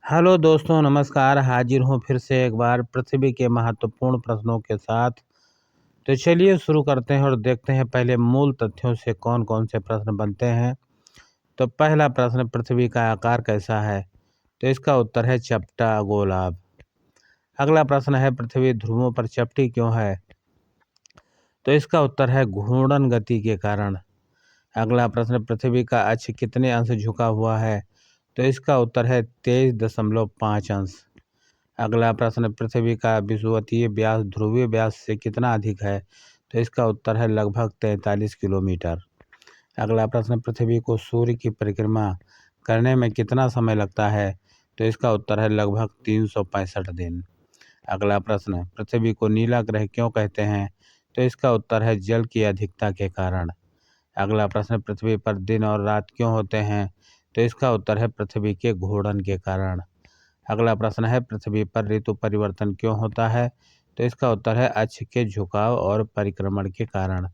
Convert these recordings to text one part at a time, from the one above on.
Hello दोस्तों, नमस्कार। हाजिर हूँ फिर से एक बार पृथ्वी के महत्वपूर्ण प्रश्नों के साथ। तो चलिए शुरू करते हैं और देखते हैं पहले मूल तथ्यों से कौन कौन से प्रश्न बनते हैं। तो पहला प्रश्न, पृथ्वी का आकार कैसा है? तो इसका उत्तर है चपटा गोलाभ। अगला प्रश्न है, पृथ्वी ध्रुवों पर चपटी क्यों है? तो इसका उत्तर है घूर्णन गति के कारण। अगला प्रश्न, पृथ्वी का अक्ष कितने अंश झुका हुआ है? तो इसका उत्तर है 23.5 अंश। अगला प्रश्न, पृथ्वी का विषुवतीय व्यास ध्रुवीय व्यास से कितना अधिक है? तो इसका उत्तर है लगभग 43 किलोमीटर। अगला प्रश्न, पृथ्वी को सूर्य की परिक्रमा करने में कितना समय लगता है? तो इसका उत्तर है लगभग 365 दिन। अगला प्रश्न, पृथ्वी को नीला ग्रह क्यों कहते हैं? तो इसका उत्तर है जल की अधिकता के कारण। अगला प्रश्न, पृथ्वी पर दिन और रात क्यों होते हैं? तो इसका उत्तर है पृथ्वी के घूर्णन के कारण। अगला प्रश्न है, पृथ्वी पर ऋतु परिवर्तन क्यों होता है? तो इसका उत्तर है अक्ष के झुकाव और परिक्रमण के कारण।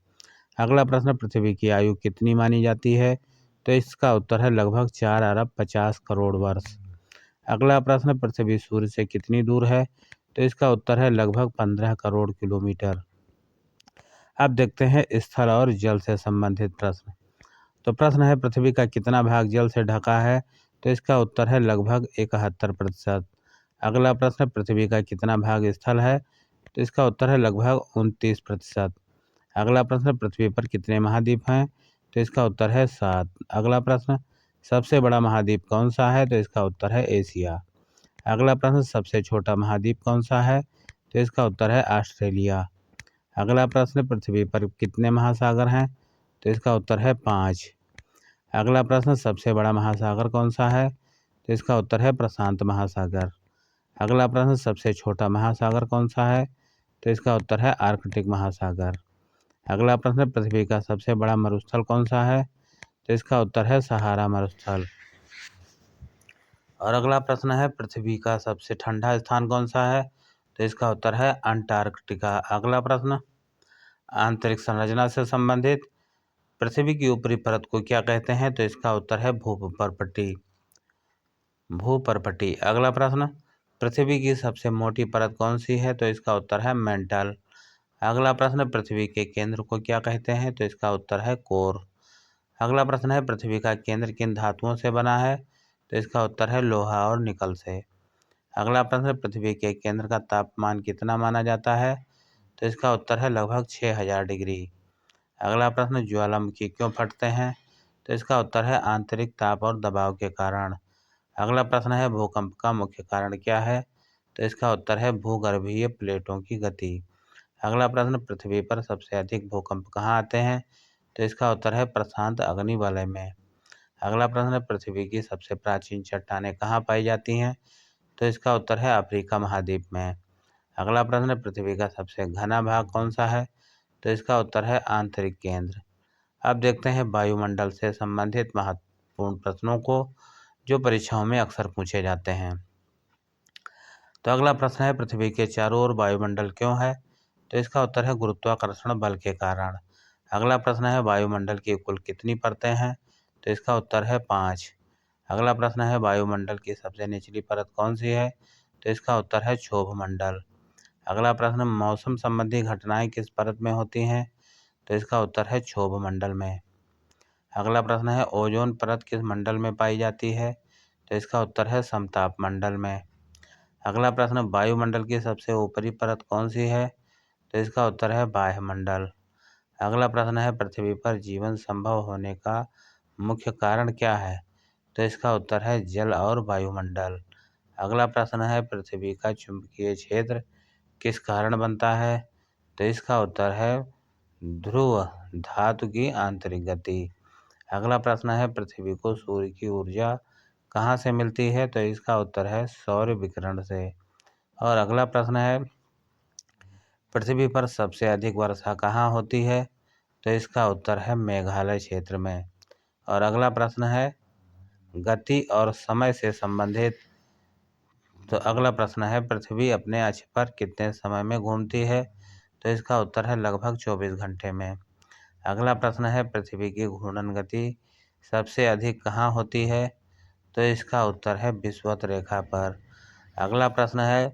अगला प्रश्न, पृथ्वी की आयु कितनी मानी जाती है? तो इसका उत्तर है लगभग 4 अरब 50 करोड़ वर्ष। अगला प्रश्न, पृथ्वी सूर्य से कितनी दूर है? तो इसका उत्तर है लगभग 15 करोड़ किलोमीटर। अब देखते हैं स्थल और जल से संबंधित प्रश्न। तो प्रश्न है, पृथ्वी का कितना भाग जल से ढका है? तो इसका उत्तर है लगभग 71%। अगला प्रश्न, पृथ्वी का कितना भाग स्थल है? तो इसका उत्तर है लगभग 29%। अगला प्रश्न, पृथ्वी पर कितने महाद्वीप हैं? तो इसका उत्तर है 7। अगला प्रश्न, सबसे बड़ा महाद्वीप कौन सा है? तो इसका उत्तर है एशिया। अगला प्रश्न, सबसे छोटा महाद्वीप कौन सा है? तो इसका उत्तर है ऑस्ट्रेलिया। अगला प्रश्न, पृथ्वी पर कितने महासागर हैं? तो इसका उत्तर है 5। अगला प्रश्न, सबसे बड़ा महासागर कौन सा है? तो इसका उत्तर है प्रशांत महासागर। अगला प्रश्न, सबसे छोटा महासागर कौन सा है? तो इसका उत्तर है आर्कटिक महासागर। अगला प्रश्न, पृथ्वी का सबसे बड़ा मरुस्थल कौन सा है? तो इसका उत्तर है सहारा मरुस्थल। और अगला प्रश्न है, पृथ्वी का सबसे ठंडा स्थान कौन सा है? तो इसका उत्तर है अंटार्कटिका। अगला प्रश्न, आंतरिक संरचना से संबंधित, पृथ्वी की ऊपरी परत को क्या कहते हैं? तो इसका उत्तर है भूपरपट्टी। भूपरपट्टी। अगला प्रश्न, पृथ्वी की सबसे मोटी परत कौन सी है? तो इसका उत्तर है मेंटल। अगला प्रश्न, पृथ्वी के केंद्र को क्या कहते हैं? तो इसका उत्तर है कोर। अगला प्रश्न है, पृथ्वी का केंद्र किन धातुओं से बना है? तो इसका उत्तर है लोहा और निकल से। अगला प्रश्न, पृथ्वी के केंद्र का तापमान कितना माना जाता है? तो इसका उत्तर है लगभग 6000 डिग्री। अगला प्रश्न, ज्वालामुखी क्यों फटते हैं? तो इसका उत्तर है आंतरिक ताप और दबाव के कारण। अगला प्रश्न है, भूकंप का मुख्य कारण क्या है? तो इसका उत्तर है भूगर्भीय प्लेटों की गति। अगला प्रश्न, पृथ्वी पर सबसे अधिक भूकंप कहाँ आते हैं? तो इसका उत्तर है प्रशांत अग्निवलय में। अगला प्रश्न, पृथ्वी की सबसे प्राचीन चट्टानें कहाँ पाई जाती हैं? तो इसका उत्तर है अफ्रीका महाद्वीप में। अगला प्रश्न, पृथ्वी का सबसे घना भाग कौन सा है? तो इसका उत्तर है आंतरिक केंद्र। अब देखते हैं वायुमंडल से संबंधित महत्वपूर्ण प्रश्नों को, जो परीक्षाओं में अक्सर पूछे जाते हैं। तो अगला प्रश्न है, पृथ्वी के चारों ओर वायुमंडल क्यों है? तो इसका उत्तर है गुरुत्वाकर्षण बल के कारण। अगला प्रश्न है, वायुमंडल की कुल कितनी परतें हैं? तो इसका उत्तर है 5। अगला प्रश्न है, वायुमंडल की सबसे निचली परत कौन सी है? तो इसका उत्तर है क्षोभ मंडल। अगला प्रश्न, मौसम संबंधी घटनाएं किस परत में होती हैं? तो इसका उत्तर है क्षोभ मंडल में। अगला प्रश्न है, ओजोन परत किस मंडल में पाई जाती है? तो इसका उत्तर है समताप मंडल में। अगला प्रश्न, वायुमंडल की सबसे ऊपरी परत कौन सी है? तो इसका उत्तर है वायुमंडल। अगला प्रश्न है, पृथ्वी पर जीवन संभव होने का मुख्य कारण क्या है? तो इसका उत्तर है जल और वायुमंडल। अगला प्रश्न है, पृथ्वी का चुंबकीय क्षेत्र किस कारण बनता है? तो इसका उत्तर है ध्रुव धातु की आंतरिक गति। अगला प्रश्न है, पृथ्वी को सूर्य की ऊर्जा कहाँ से मिलती है? तो इसका उत्तर है सौर विकिरण से। और अगला प्रश्न है, पृथ्वी पर सबसे अधिक वर्षा कहाँ होती है? तो इसका उत्तर है मेघालय क्षेत्र में। और अगला प्रश्न है, गति और समय से संबंधित। तो अगला प्रश्न है, पृथ्वी अपने अक्ष पर कितने समय में घूमती है? तो इसका उत्तर है लगभग 24 घंटे में। अगला प्रश्न है, पृथ्वी की घूर्णन गति सबसे अधिक कहाँ होती है? तो इसका उत्तर है विषुवत रेखा पर। अगला प्रश्न है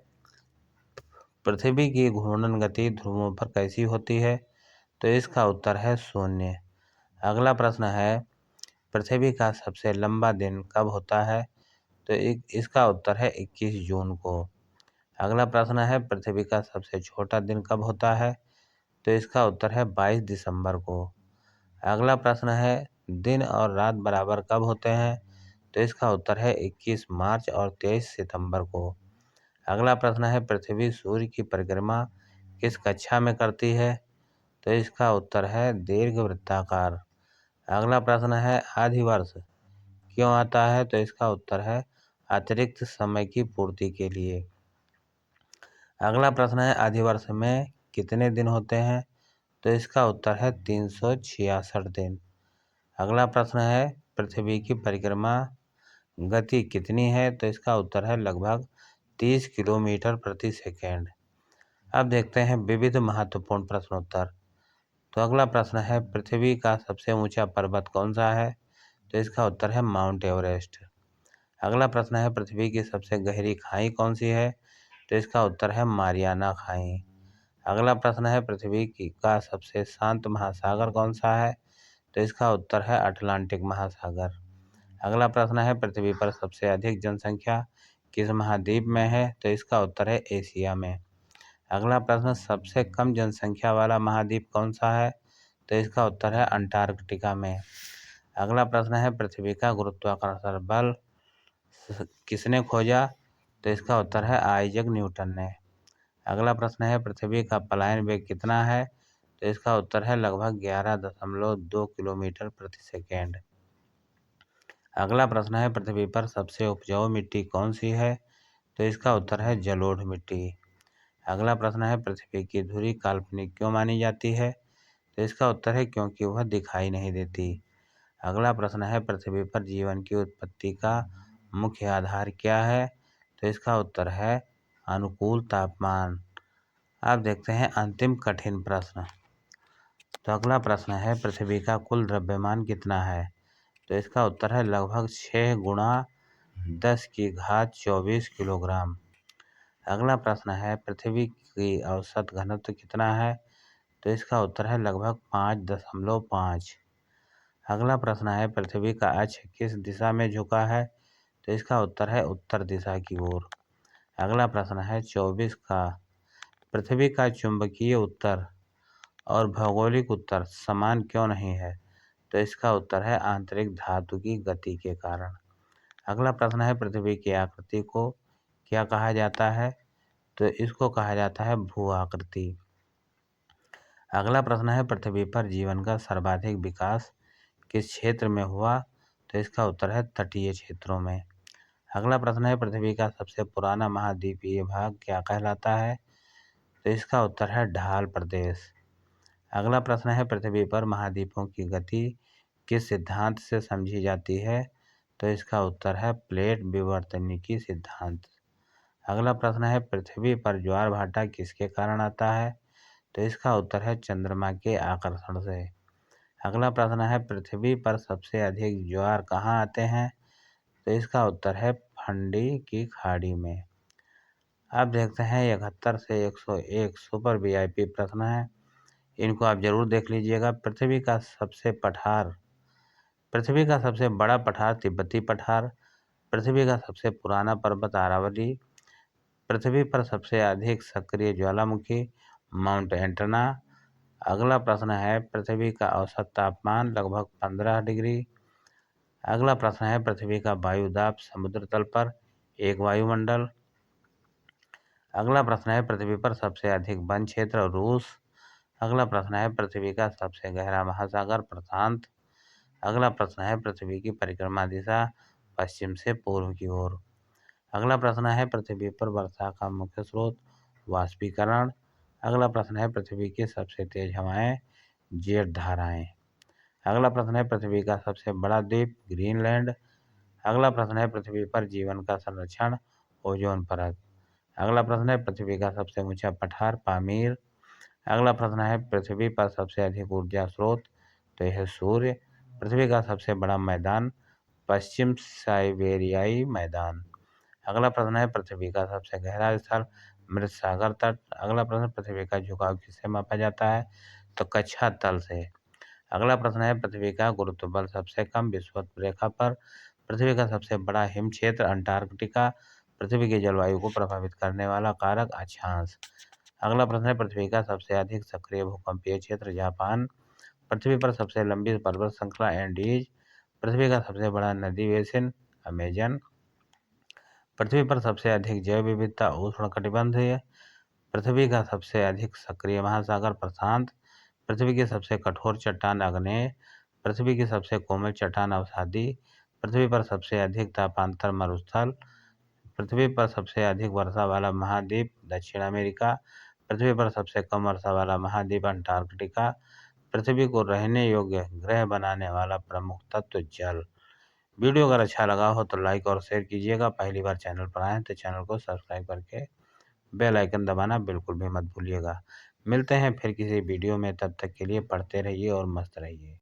पृथ्वी की घूर्णन गति ध्रुवों पर कैसी होती है? तो इसका उत्तर है शून्य। अगला प्रश्न है पृथ्वी का सबसे लंबा दिन कब होता है? तो इसका उत्तर है 21 जून को। अगला प्रश्न है पृथ्वी का सबसे छोटा दिन कब होता है? तो इसका उत्तर है 22 दिसंबर को। अगला प्रश्न है दिन और रात बराबर कब होते हैं? तो इसका उत्तर है 21 मार्च और 23 सितंबर को। अगला प्रश्न है पृथ्वी सूर्य की परिक्रमा किस कक्षा में करती है? तो इसका उत्तर है दीर्घवृत्ताकार। अगला प्रश्न है आधिवर्ष क्यों आता है? तो इसका उत्तर है अतिरिक्त समय की पूर्ति के लिए। अगला प्रश्न है आधिवर्ष में कितने दिन होते हैं? तो इसका उत्तर है 366 दिन। अगला प्रश्न है पृथ्वी की परिक्रमा गति कितनी है? तो इसका उत्तर है लगभग 30 किलोमीटर प्रति सेकेंड। अब देखते हैं विविध महत्वपूर्ण प्रश्नोत्तर। तो अगला प्रश्न है पृथ्वी का सबसे ऊंचा पर्वत कौन सा है? तो इसका उत्तर है माउंट एवरेस्ट। अगला प्रश्न है पृथ्वी की सबसे गहरी खाई कौन सी है? तो इसका उत्तर है मारियाना खाई। अगला प्रश्न है पृथ्वी का सबसे शांत महासागर कौन सा है? तो इसका उत्तर है अटलांटिक महासागर। अगला प्रश्न है पृथ्वी पर सबसे अधिक जनसंख्या किस महाद्वीप में है? तो इसका उत्तर है एशिया में। अगला प्रश्न सबसे कम जनसंख्या वाला महाद्वीप कौन सा है? तो इसका उत्तर है अंटार्कटिका में। अगला प्रश्न है पृथ्वी का गुरुत्वाकर्षण बल किसने खोजा? तो इसका उत्तर है आइजैक न्यूटन ने। अगला प्रश्न है पृथ्वी का पलायन वेग कितना है? तो इसका उत्तर है लगभग 11.2 किलोमीटर प्रति सेकेंड। अगला प्रश्न है पृथ्वी पर सबसे उपजाऊ मिट्टी कौन सी है? तो इसका उत्तर है जलोढ़ मिट्टी। अगला प्रश्न है पृथ्वी की धुरी काल्पनिक क्यों मानी जाती है? तो इसका उत्तर है क्योंकि वह दिखाई नहीं देती। अगला प्रश्न है पृथ्वी पर जीवन की उत्पत्ति का मुख्य आधार क्या है? तो इसका उत्तर है अनुकूल तापमान। अब देखते हैं अंतिम कठिन प्रश्न। तो अगला प्रश्न है पृथ्वी का कुल द्रव्यमान कितना है? तो इसका उत्तर है लगभग 6 गुणा 10 की घात 24 किलोग्राम। अगला प्रश्न है पृथ्वी की औसत घनत्व कितना है? तो इसका उत्तर है लगभग 5.5। अगला प्रश्न है पृथ्वी का अक्ष किस दिशा में झुका है? तो इसका उत्तर है उत्तर दिशा की ओर। अगला प्रश्न है 24 का पृथ्वी का चुंबकीय उत्तर और भौगोलिक उत्तर समान क्यों नहीं है? तो इसका उत्तर है आंतरिक धातु की गति के कारण। अगला प्रश्न है पृथ्वी की आकृति को क्या कहा जाता है? तो इसको कहा जाता है भू आकृति। अगला प्रश्न है पृथ्वी पर जीवन का सर्वाधिक विकास किस क्षेत्र में हुआ? तो इसका उत्तर है तटीय क्षेत्रों में। अगला प्रश्न है पृथ्वी का सबसे पुराना महाद्वीपीय भाग क्या कहलाता है? तो इसका उत्तर है ढाल प्रदेश। अगला प्रश्न है पृथ्वी पर महाद्वीपों की गति किस सिद्धांत से समझी जाती है? तो इसका उत्तर है प्लेट विवर्तनिकी सिद्धांत। अगला प्रश्न है पृथ्वी पर ज्वार भाटा किसके कारण आता है? तो इसका उत्तर है चंद्रमा के आकर्षण से। अगला प्रश्न है पृथ्वी पर सबसे अधिक ज्वार कहाँ आते हैं? तो इसका उत्तर है फंडी की खाड़ी में। अब देखते हैं 71 से 101 सुपर वीआईपी प्रश्न है, इनको आप जरूर देख लीजिएगा। पृथ्वी का सबसे बड़ा पठार तिब्बती पठार। पृथ्वी का सबसे पुराना पर्वत अरावली। पृथ्वी पर सबसे अधिक सक्रिय ज्वालामुखी माउंट एंटना। अगला प्रश्न है पृथ्वी का औसत तापमान लगभग 15 डिग्री। अगला प्रश्न है पृथ्वी का वायुदाब समुद्र तल पर एक वायुमंडल। अगला प्रश्न है पृथ्वी पर सबसे अधिक वन क्षेत्र रूस। अगला प्रश्न है पृथ्वी का सबसे गहरा महासागर प्रशांत। अगला प्रश्न है पृथ्वी की परिक्रमा दिशा पश्चिम से पूर्व की ओर। अगला प्रश्न है पृथ्वी पर वर्षा का मुख्य स्रोत वाष्पीकरण। अगला प्रश्न है पृथ्वी की सबसे तेज हवाएं जेट धाराएं। अगला प्रश्न है पृथ्वी का सबसे बड़ा द्वीप ग्रीनलैंड। अगला प्रश्न है पृथ्वी पर जीवन का संरक्षण ओजोन परत। अगला प्रश्न है पृथ्वी का सबसे ऊंचा पठार पामीर। अगला प्रश्न है पृथ्वी पर सबसे अधिक ऊर्जा स्रोत तो यह सूर्य। पृथ्वी का सबसे बड़ा मैदान पश्चिम साइबेरियाई मैदान। अगला प्रश्न है पृथ्वी का सबसे गहरा स्थल मृत सागर तट। अगला प्रश्न पृथ्वी का झुकाव किससे मापा जाता है तो कक्षा तल से। अगला प्रश्न है पृथ्वी का गुरुत्व बल सबसे कम विषुवत रेखा पर। पृथ्वी का सबसे बड़ा हिम क्षेत्र अंटार्कटिका। पृथ्वी की जलवायु को प्रभावित करने वाला कारक अक्षांश। अगला प्रश्न है पृथ्वी का सबसे अधिक सक्रिय भूकंपीय क्षेत्र जापान। पृथ्वी पर सबसे लंबी पर्वत श्रृंखला एंडीज। पृथ्वी का सबसे बड़ा नदी बेसिन अमेजन। पृथ्वी पर सबसे अधिक जैव विविधता उष्णकटिबंधीय। पृथ्वी का सबसे अधिक सक्रिय महासागर प्रशांत। पृथ्वी की सबसे कठोर चट्टान आग्नेय। पृथ्वी की सबसे कोमल चट्टान अवसादी। पृथ्वी पर सबसे अधिक तापांतर मरुस्थल। पृथ्वी पर सबसे अधिक वर्षा वाला महाद्वीप दक्षिण अमेरिका। पृथ्वी पर सबसे कम वर्षा वाला महाद्वीप अंटार्कटिका। पृथ्वी को रहने योग्य ग्रह बनाने वाला प्रमुख तत्व जल। वीडियो अगर अच्छा लगा हो तो लाइक और शेयर कीजिएगा। पहली बार चैनल पर आए तो चैनल को सब्सक्राइब करके बेल आइकन दबाना बिल्कुल भी मत भूलिएगा। मिलते हैं फिर किसी वीडियो में, तब तक के लिए पढ़ते रहिए और मस्त रहिए।